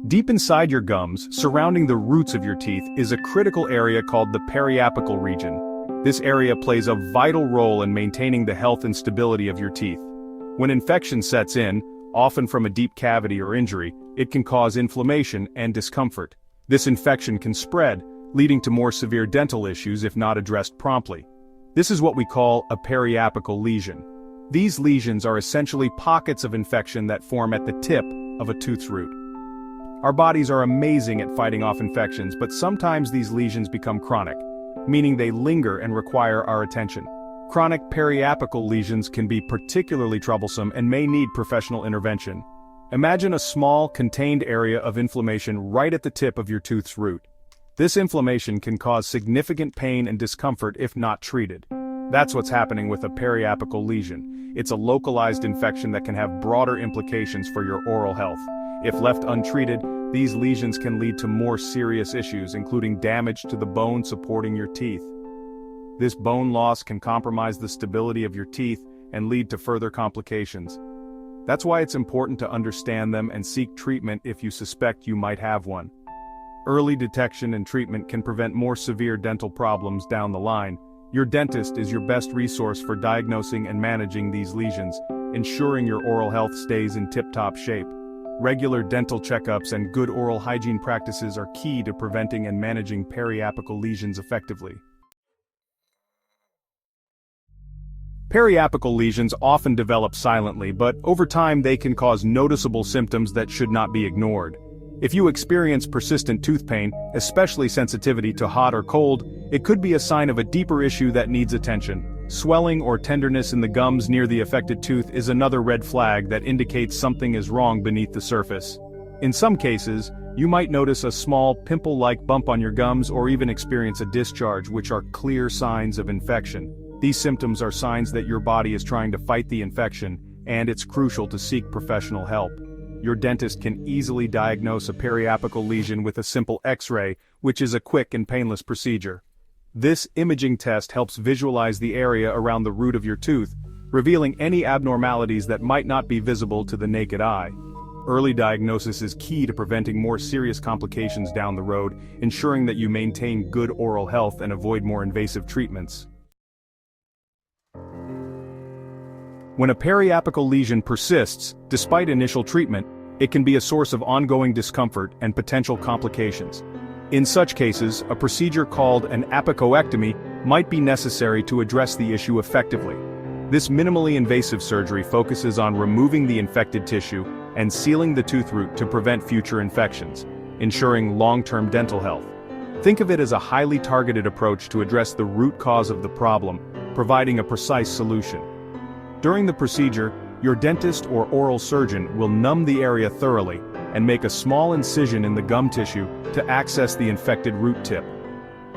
Deep inside your gums, surrounding the roots of your teeth, is a critical area called the periapical region. This area plays a vital role in maintaining the health and stability of your teeth. When infection sets in, often from a deep cavity or injury, it can cause inflammation and discomfort. This infection can spread, leading to more severe dental issues if not addressed promptly. This is what we call a periapical lesion. These lesions are essentially pockets of infection that form at the tip of a tooth's root. Our bodies are amazing at fighting off infections, but sometimes these lesions become chronic, meaning they linger and require our attention. Chronic periapical lesions can be particularly troublesome and may need professional intervention. Imagine a small, contained area of inflammation right at the tip of your tooth's root. This inflammation can cause significant pain and discomfort if not treated. That's what's happening with a periapical lesion. It's a localized infection that can have broader implications for your oral health. If left untreated, these lesions can lead to more serious issues, including damage to the bone supporting your teeth. This bone loss can compromise the stability of your teeth and lead to further complications. That's why it's important to understand them and seek treatment if you suspect you might have one. Early detection and treatment can prevent more severe dental problems down the line. Your dentist is your best resource for diagnosing and managing these lesions, ensuring your oral health stays in tip-top shape. Regular dental checkups and good oral hygiene practices are key to preventing and managing periapical lesions effectively. Periapical lesions often develop silently, but over time they can cause noticeable symptoms that should not be ignored. If you experience persistent tooth pain, especially sensitivity to hot or cold, it could be a sign of a deeper issue that needs attention. Swelling or tenderness in the gums near the affected tooth is another red flag that indicates something is wrong beneath the surface. In some cases, you might notice a small pimple-like bump on your gums or even experience a discharge, which are clear signs of infection. These symptoms are signs that your body is trying to fight the infection, and it's crucial to seek professional help. Your dentist can easily diagnose a periapical lesion with a simple X-ray, which is a quick and painless procedure. This imaging test helps visualize the area around the root of your tooth, revealing any abnormalities that might not be visible to the naked eye. Early diagnosis is key to preventing more serious complications down the road, ensuring that you maintain good oral health and avoid more invasive treatments. When a periapical lesion persists, despite initial treatment, it can be a source of ongoing discomfort and potential complications. In such cases, a procedure called an apicectomy might be necessary to address the issue effectively. This minimally invasive surgery focuses on removing the infected tissue and sealing the tooth root to prevent future infections, ensuring long-term dental health. Think of it as a highly targeted approach to address the root cause of the problem, providing a precise solution. During the procedure, your dentist or oral surgeon will numb the area thoroughly and make a small incision in the gum tissue to access the infected root tip.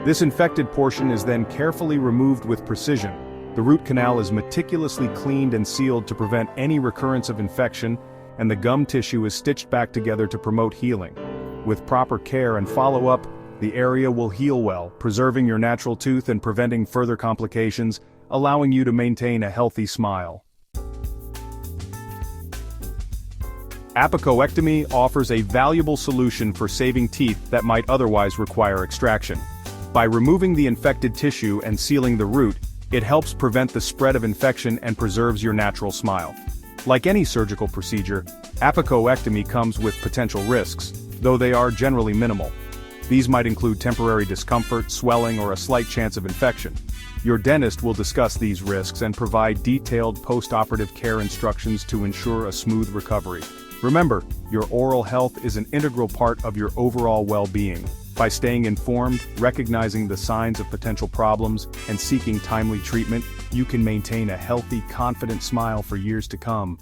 This infected portion is then carefully removed with precision. The root canal is meticulously cleaned and sealed to prevent any recurrence of infection, and the gum tissue is stitched back together to promote healing. With proper care and follow-up, the area will heal well, preserving your natural tooth and preventing further complications, allowing you to maintain a healthy smile. Apicectomy offers a valuable solution for saving teeth that might otherwise require extraction. By removing the infected tissue and sealing the root, it helps prevent the spread of infection and preserves your natural smile. Like any surgical procedure, apicectomy comes with potential risks, though they are generally minimal. These might include temporary discomfort, swelling, or a slight chance of infection. Your dentist will discuss these risks and provide detailed post-operative care instructions to ensure a smooth recovery. Remember, your oral health is an integral part of your overall well-being. By staying informed, recognizing the signs of potential problems, and seeking timely treatment, you can maintain a healthy, confident smile for years to come.